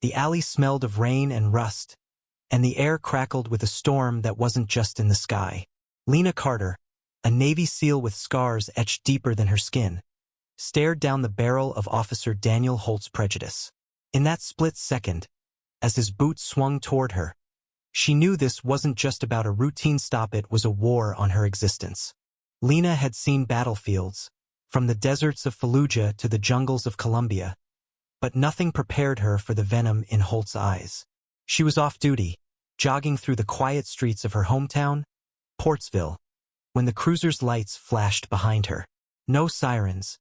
The alley smelled of rain and rust, and the air crackled with a storm that wasn't just in the sky. Lena Carter, a Navy SEAL with scars etched deeper than her skin, stared down the barrel of Officer Daniel Holt's Prejudice. In that split second, as his boot swung toward her, she knew this wasn't just about a routine stop, it was a war on her existence. Lena had seen battlefields, from the deserts of Fallujah to the jungles of Colombia, but nothing prepared her for the venom in Holt's eyes. She was off duty, jogging through the quiet streets of her hometown, Portsville, when the cruiser's lights flashed behind her. No sirens,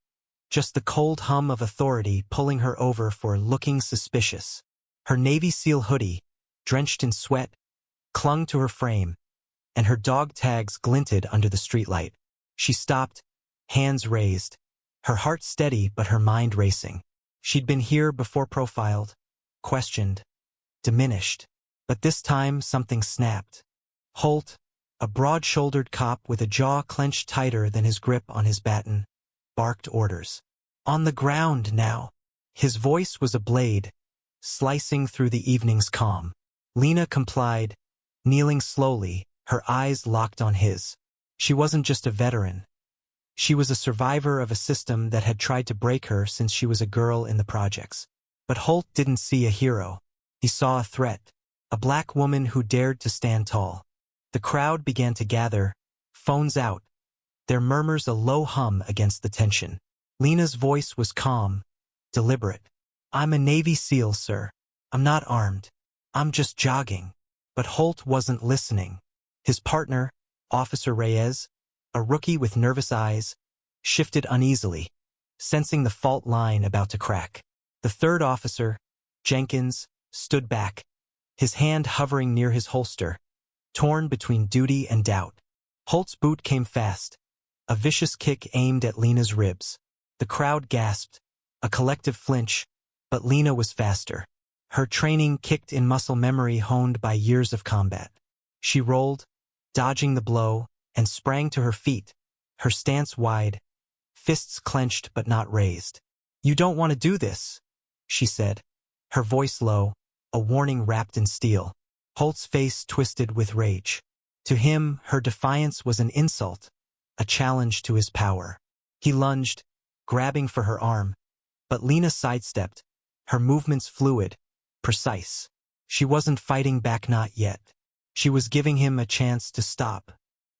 just the cold hum of authority pulling her over for looking suspicious. Her Navy SEAL hoodie, drenched in sweat, clung to her frame, and her dog tags glinted under the streetlight. She stopped, hands raised, her heart steady but her mind racing. She'd been here before, profiled, questioned, diminished. But this time something snapped. Holt, a broad-shouldered cop with a jaw clenched tighter than his grip on his baton, barked orders. On the ground now. His voice was a blade, slicing through the evening's calm. Lena complied, kneeling slowly, her eyes locked on his. She wasn't just a veteran. She was a survivor of a system that had tried to break her since she was a girl in the projects. But Holt didn't see a hero. He saw a threat, a black woman who dared to stand tall. The crowd began to gather, phones out, their murmurs a low hum against the tension. Lena's voice was calm, deliberate. I'm a Navy SEAL, sir. I'm not armed. I'm just jogging. But Holt wasn't listening. His partner, Officer Reyes, a rookie with nervous eyes, shifted uneasily, sensing the fault line about to crack. The third officer, Jenkins, stood back, his hand hovering near his holster, torn between duty and doubt. Holt's boot came fast, a vicious kick aimed at Lena's ribs. The crowd gasped, a collective flinch, but Lena was faster. Her training kicked in muscle memory honed by years of combat. She rolled, dodging the blow, and sprang to her feet, her stance wide, fists clenched but not raised. You don't want to do this, she said, her voice low, a warning wrapped in steel. Holt's face twisted with rage. To him, her defiance was an insult, a challenge to his power. He lunged, grabbing for her arm, but Lena sidestepped, her movements fluid, precise. She wasn't fighting back, not yet. She was giving him a chance to stop.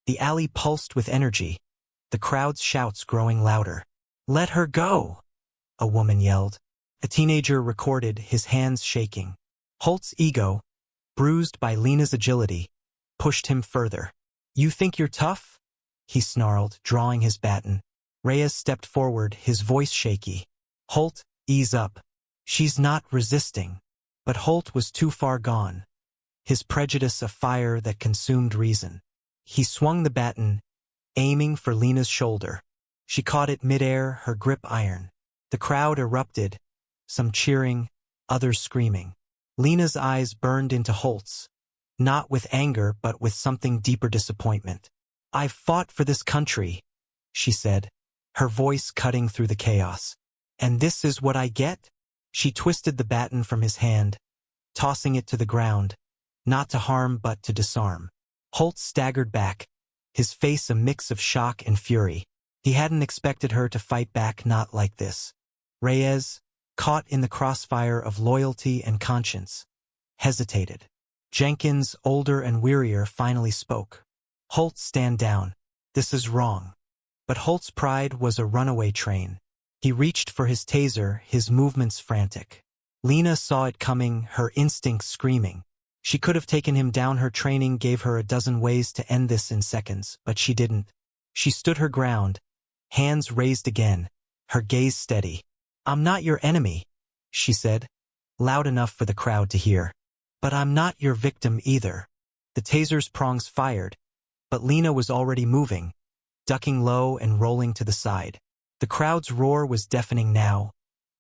The alley pulsed with energy, the crowd's shouts growing louder. Let her go, a woman yelled. A teenager recorded, his hands shaking. Holt's ego, bruised by Lena's agility, pushed him further. You think you're tough? He snarled, drawing his baton. Reyes stepped forward, his voice shaky. Holt, ease up. She's not resisting. But Holt was too far gone, his prejudice a fire that consumed reason. He swung the baton, aiming for Lena's shoulder. She caught it midair, her grip iron. The crowd erupted, some cheering, others screaming. Lena's eyes burned into Holt's, not with anger but with something deeper, disappointment. I've fought for this country, she said, her voice cutting through the chaos. And this is what I get? She twisted the baton from his hand, tossing it to the ground, not to harm but to disarm. Holt staggered back, his face a mix of shock and fury. He hadn't expected her to fight back, not like this. Reyes, caught in the crossfire of loyalty and conscience, hesitated. Jenkins, older and wearier, finally spoke. Holt, stand down. This is wrong. But Holt's pride was a runaway train. He reached for his taser, his movements frantic. Lena saw it coming, her instincts screaming. She could have taken him down. Her training gave her a dozen ways to end this in seconds, but she didn't. She stood her ground, hands raised again, her gaze steady. I'm not your enemy, she said, loud enough for the crowd to hear. But I'm not your victim either. The taser's prongs fired, but Lena was already moving, ducking low and rolling to the side. The crowd's roar was deafening now,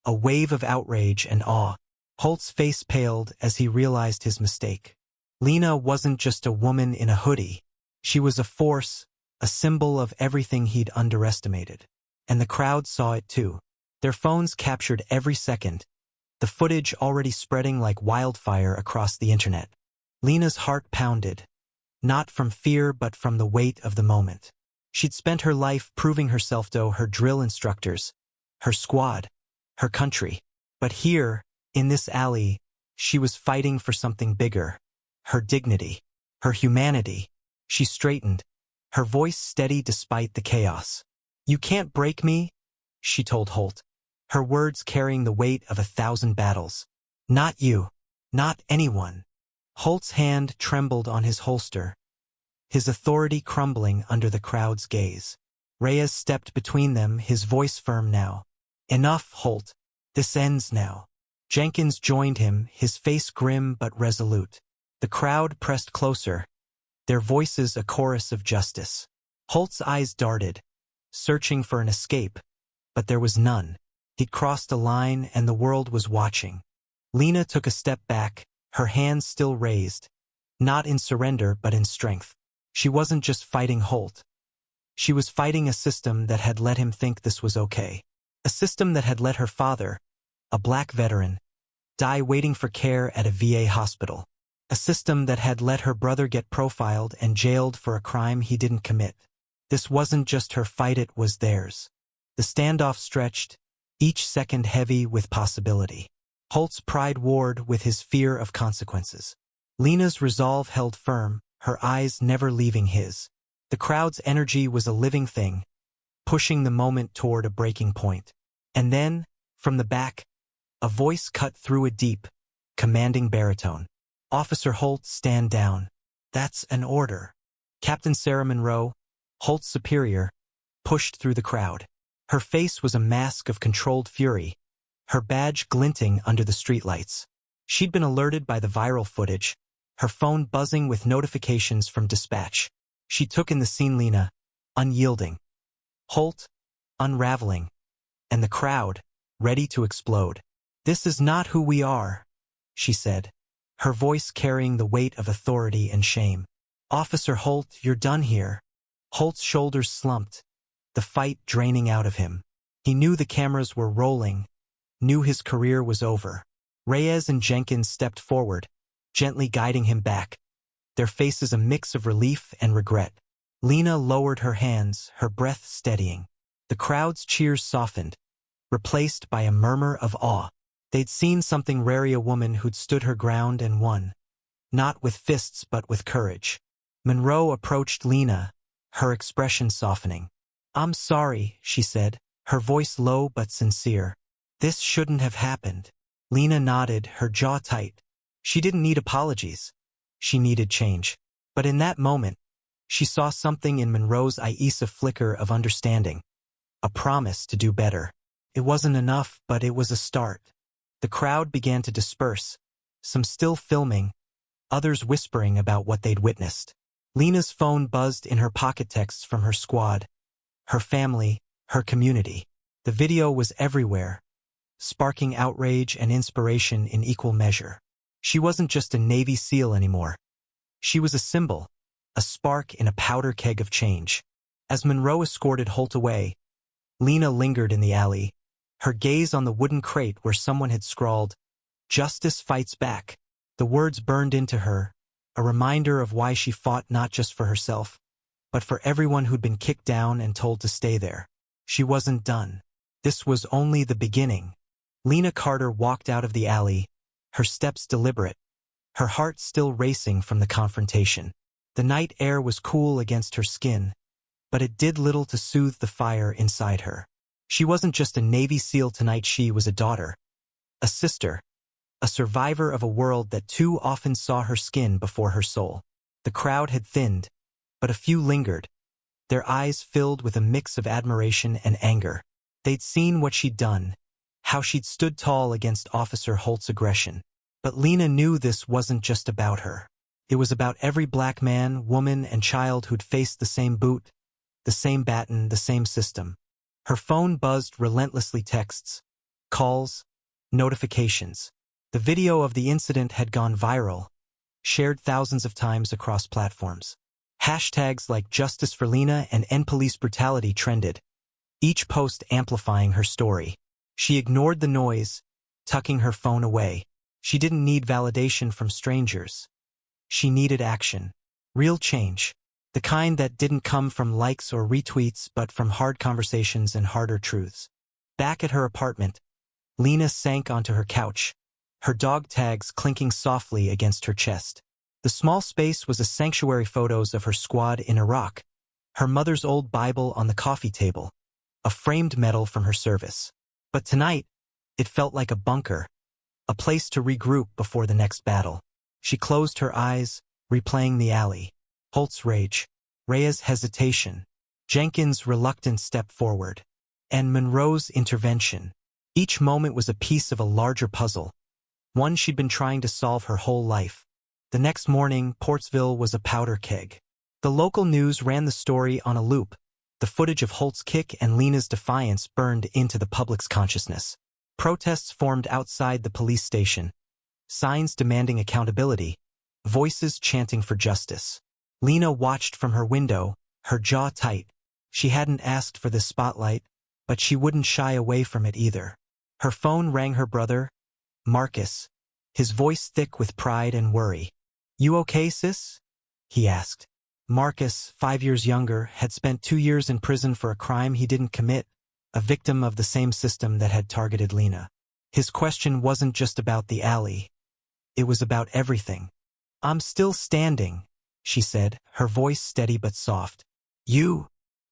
a wave of outrage and awe. Holt's face paled as he realized his mistake. Lena wasn't just a woman in a hoodie. She was a force, a symbol of everything he'd underestimated. And the crowd saw it too. Their phones captured every second, the footage already spreading like wildfire across the internet. Lena's heart pounded, not from fear but from the weight of the moment. She'd spent her life proving herself to her drill instructors, her squad, her country. But here, in this alley, she was fighting for something bigger, her dignity, her humanity. She straightened, her voice steady despite the chaos. "You can't break me," she told Holt, her words carrying the weight of 1,000 battles. "Not you. Not anyone." Holt's hand trembled on his holster, his authority crumbling under the crowd's gaze. Reyes stepped between them, his voice firm now. "Enough, Holt. This ends now." Jenkins joined him, his face grim but resolute. The crowd pressed closer, their voices a chorus of justice. Holt's eyes darted, searching for an escape, but there was none. He'd crossed a line and the world was watching. Lena took a step back, her hands still raised, not in surrender but in strength. She wasn't just fighting Holt. She was fighting a system that had let him think this was okay. A system that had let her father, a black veteran, die waiting for care at a VA hospital. A system that had let her brother get profiled and jailed for a crime he didn't commit. This wasn't just her fight, it was theirs. The standoff stretched, each second heavy with possibility. Holt's pride warred with his fear of consequences. Lena's resolve held firm, her eyes never leaving his. The crowd's energy was a living thing, pushing the moment toward a breaking point. And then, from the back, a voice cut through a deep, commanding baritone. "Officer Holt, stand down. That's an order." Captain Sarah Monroe, Holt's superior, pushed through the crowd. Her face was a mask of controlled fury, her badge glinting under the streetlights. She'd been alerted by the viral footage, her phone buzzing with notifications from dispatch. She took in the scene, Lena, unyielding, Holt, unraveling, and the crowd, ready to explode. "This is not who we are," she said, her voice carrying the weight of authority and shame. "Officer Holt, you're done here." Holt's shoulders slumped, the fight draining out of him. He knew the cameras were rolling, knew his career was over. Reyes and Jenkins stepped forward, gently guiding him back, their faces a mix of relief and regret. Lena lowered her hands, her breath steadying. The crowd's cheers softened, replaced by a murmur of awe. They'd seen something rare, a woman who'd stood her ground and won. Not with fists but with courage. Monroe approached Lena, her expression softening. "I'm sorry," she said, her voice low but sincere. "This shouldn't have happened." Lena nodded, her jaw tight. She didn't need apologies. She needed change. But in that moment, she saw something in Monroe's eyes, a flicker of understanding. A promise to do better. It wasn't enough, but it was a start. The crowd began to disperse, some still filming, others whispering about what they'd witnessed. Lena's phone buzzed in her pocket, texts from her squad, her family, her community. The video was everywhere, sparking outrage and inspiration in equal measure. She wasn't just a Navy SEAL anymore. She was a symbol, a spark in a powder keg of change. As Monroe escorted Holt away, Lena lingered in the alley, her gaze on the wooden crate where someone had scrawled, "Justice fights back." The words burned into her, a reminder of why she fought not just for herself, but for everyone who'd been kicked down and told to stay there. She wasn't done. This was only the beginning. Lena Carter walked out of the alley, her steps deliberate, her heart still racing from the confrontation. The night air was cool against her skin, but it did little to soothe the fire inside her. She wasn't just a Navy SEAL tonight, she was a daughter, a sister, a survivor of a world that too often saw her skin before her soul. The crowd had thinned, but a few lingered, their eyes filled with a mix of admiration and anger. They'd seen what she'd done, how she'd stood tall against Officer Holt's aggression. But Lena knew this wasn't just about her. It was about every black man, woman, and child who'd faced the same boot, the same baton, the same system. Her phone buzzed relentlessly, texts, calls, notifications. The video of the incident had gone viral, shared thousands of times across platforms. Hashtags like Justice for Lena and End Police Brutality trended, each post amplifying her story. She ignored the noise, tucking her phone away. She didn't need validation from strangers. She needed action. Real change. The kind that didn't come from likes or retweets but from hard conversations and harder truths. Back at her apartment, Lena sank onto her couch, her dog tags clinking softly against her chest. The small space was a sanctuary, photos of her squad in Iraq, her mother's old Bible on the coffee table, a framed medal from her service. But tonight, it felt like a bunker, a place to regroup before the next battle. She closed her eyes, replaying the alley. Holt's rage, Rhea's hesitation, Jenkins' reluctant step forward, and Monroe's intervention. Each moment was a piece of a larger puzzle, one she'd been trying to solve her whole life. The next morning, Portsville was a powder keg. The local news ran the story on a loop. The footage of Holt's kick and Lena's defiance burned into the public's consciousness. Protests formed outside the police station, signs demanding accountability, voices chanting for justice. Lena watched from her window, her jaw tight. She hadn't asked for this spotlight, but she wouldn't shy away from it either. Her phone rang. Her brother, Marcus, his voice thick with pride and worry. "You okay, sis?" he asked. Marcus, 5 years younger, had spent 2 years in prison for a crime he didn't commit, a victim of the same system that had targeted Lena. His question wasn't just about the alley. It was about everything. "I'm still standing," she said, her voice steady but soft. "You?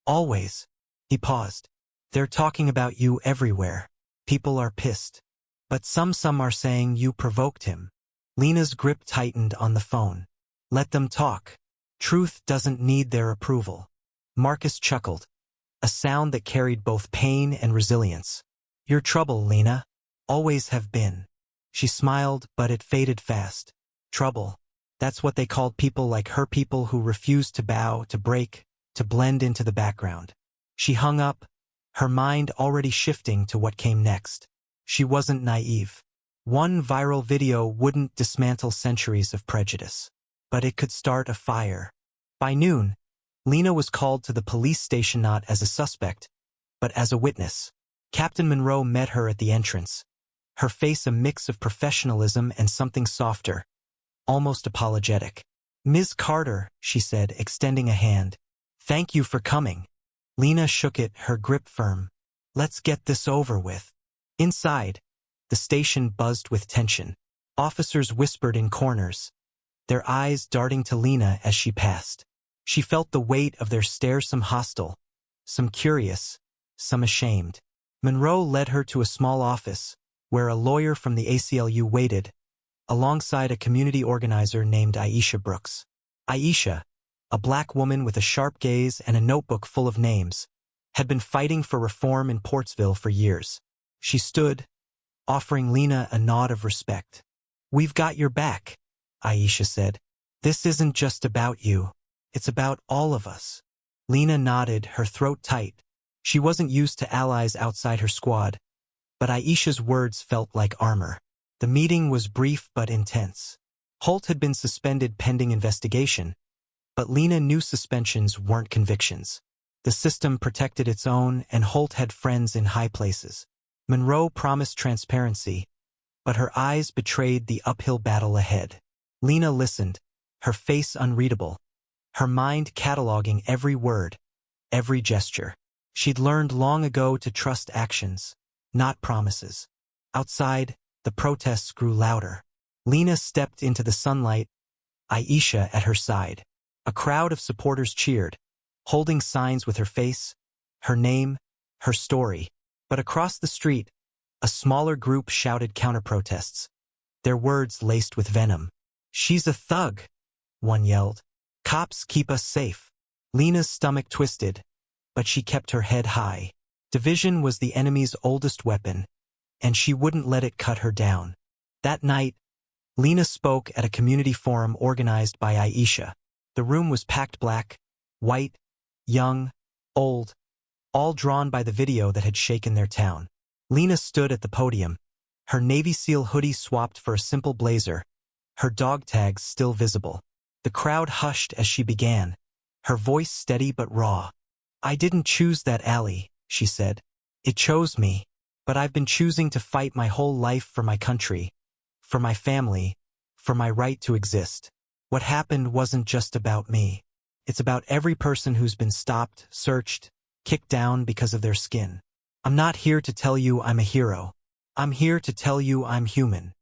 Always." He paused. "They're talking about you everywhere. People are pissed. But some are saying you provoked him." Lena's grip tightened on the phone. "Let them talk. Truth doesn't need their approval." Marcus chuckled, a sound that carried both pain and resilience. "You're trouble, Lena. Always have been." She smiled, but it faded fast. Trouble. That's what they called people like her, people who refused to bow, to break, to blend into the background. She hung up, her mind already shifting to what came next. She wasn't naive. One viral video wouldn't dismantle centuries of prejudice, but it could start a fire. By noon, Lena was called to the police station not as a suspect, but as a witness. Captain Monroe met her at the entrance, her face a mix of professionalism and something softer, almost apologetic. "Ms. Carter," she said, extending a hand. "Thank you for coming." Lena shook it, her grip firm. "Let's get this over with." Inside, the station buzzed with tension. Officers whispered in corners, their eyes darting to Lena as she passed. She felt the weight of their stares, some hostile, some curious, some ashamed. Monroe led her to a small office, where a lawyer from the ACLU waited, alongside a community organizer named Aisha Brooks. Aisha, a black woman with a sharp gaze and a notebook full of names, had been fighting for reform in Portsville for years. She stood, offering Lena a nod of respect. "We've got your back," Aisha said. "This isn't just about you. It's about all of us." Lena nodded, her throat tight. She wasn't used to allies outside her squad, but Aisha's words felt like armor. The meeting was brief but intense. Holt had been suspended pending investigation, but Lena knew suspensions weren't convictions. The system protected its own, and Holt had friends in high places. Monroe promised transparency, but her eyes betrayed the uphill battle ahead. Lena listened, her face unreadable, her mind cataloging every word, every gesture. She'd learned long ago to trust actions, not promises. Outside, the protests grew louder. Lena stepped into the sunlight, Aisha at her side. A crowd of supporters cheered, holding signs with her face, her name, her story. But across the street, a smaller group shouted counter-protests, their words laced with venom. "She's a thug," one yelled. "Cops keep us safe." Lena's stomach twisted, but she kept her head high. Division was the enemy's oldest weapon, and she wouldn't let it cut her down. That night, Lena spoke at a community forum organized by Aisha. The room was packed, black, white, young, old, all drawn by the video that had shaken their town. Lena stood at the podium, her Navy SEAL hoodie swapped for a simple blazer, her dog tags still visible. The crowd hushed as she began, her voice steady but raw. "I didn't choose that alley," she said. "It chose me. But I've been choosing to fight my whole life for my country, for my family, for my right to exist. What happened wasn't just about me. It's about every person who's been stopped, searched, kicked down because of their skin. I'm not here to tell you I'm a hero. I'm here to tell you I'm human.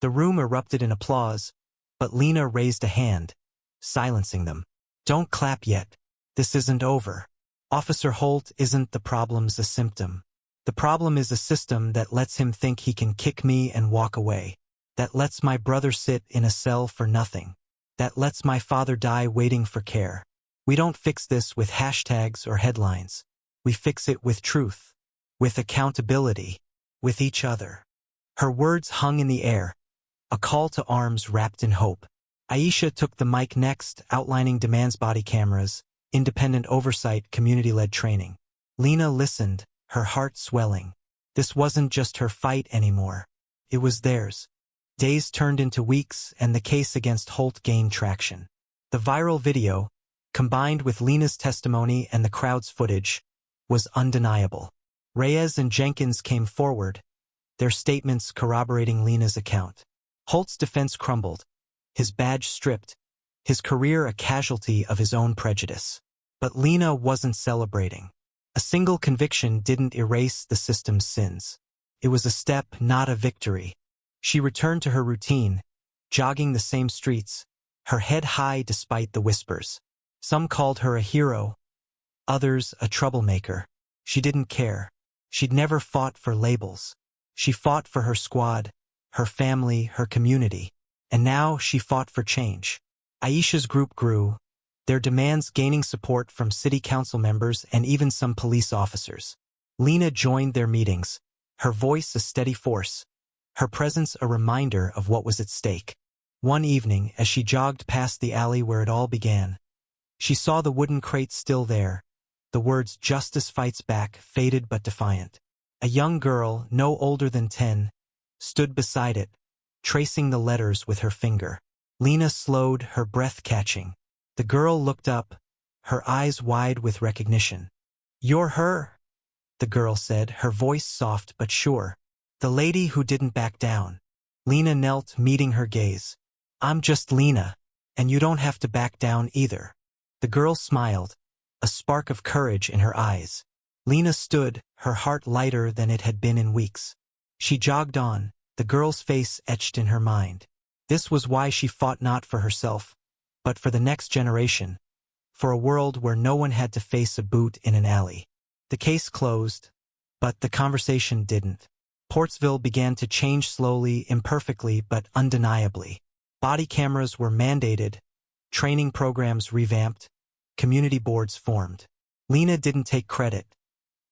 The room erupted in applause, but Lena raised a hand, silencing them. Don't clap yet. This isn't over. Officer Holt isn't the problem's a symptom. The problem is a system that lets him think he can kick me and walk away. That lets my brother sit in a cell for nothing. That lets my father die waiting for care. We don't fix this with hashtags or headlines. We fix it with truth, with accountability, with each other. Her words hung in the air, a call to arms wrapped in hope. Aisha took the mic next, outlining demands: body cameras, independent oversight, community-led training. Lena listened, her heart swelling. This wasn't just her fight anymore. It was theirs. Days turned into weeks, and the case against Holt gained traction. The viral video, combined with Lena's testimony and the crowd's footage, was undeniable. Reyes and Jenkins came forward, their statements corroborating Lena's account. Holt's defense crumbled, his badge stripped, his career a casualty of his own prejudice. But Lena wasn't celebrating. A single conviction didn't erase the system's sins. It was a step, not a victory. She returned to her routine, jogging the same streets, her head high despite the whispers. Some called her a hero, others a troublemaker. She didn't care. She'd never fought for labels. She fought for her squad, her family, her community. And now she fought for change. Aisha's group grew, their demands gaining support from city council members and even some police officers. Lena joined their meetings, her voice a steady force, her presence a reminder of what was at stake. One evening, as she jogged past the alley where it all began, she saw the wooden crate still there, the words "Justice Fights Back" faded but defiant. A young girl, no older than 10, stood beside it, tracing the letters with her finger. Lena slowed, her breath catching. The girl looked up, her eyes wide with recognition. "You're her," the girl said, her voice soft but sure. "The lady who didn't back down." Lena knelt, meeting her gaze. "I'm just Lena, and you don't have to back down either." The girl smiled, a spark of courage in her eyes. Lena stood, her heart lighter than it had been in weeks. She jogged on, the girl's face etched in her mind. This was why she fought, not for herself, but for the next generation, for a world where no one had to face a boot in an alley. The case closed, but the conversation didn't. Portsville began to change slowly, imperfectly, but undeniably. Body cameras were mandated, training programs revamped, community boards formed. Lena didn't take credit.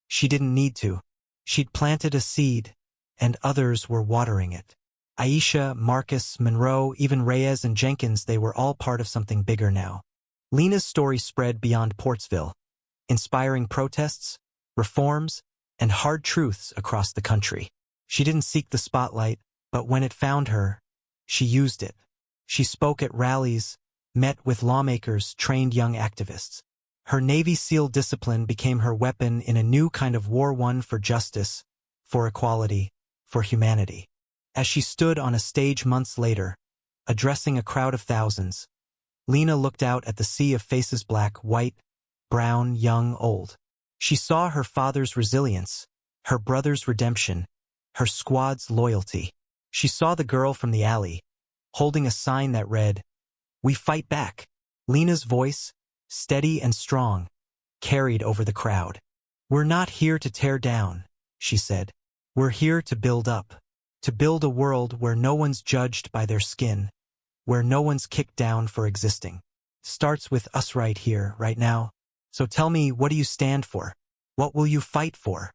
She didn't need to. She'd planted a seed, and others were watering it. Aisha, Marcus, Monroe, even Reyes and Jenkins, they were all part of something bigger now. Lena's story spread beyond Portsville, inspiring protests, reforms, and hard truths across the country. She didn't seek the spotlight, but when it found her, she used it. She spoke at rallies, met with lawmakers, trained young activists. Her Navy SEAL discipline became her weapon in a new kind of war, one for justice, for equality, for humanity. As she stood on a stage months later, addressing a crowd of thousands, Lena looked out at the sea of faces, black, white, brown, young, old. She saw her father's resilience, her brother's redemption, her squad's loyalty. She saw the girl from the alley, holding a sign that read, "We fight back." Lena's voice, steady and strong, carried over the crowd. "We're not here to tear down," she said. "We're here to build up. To build a world where no one's judged by their skin, where no one's kicked down for existing. Starts with us right here, right now. So tell me, what do you stand for? What will you fight for?"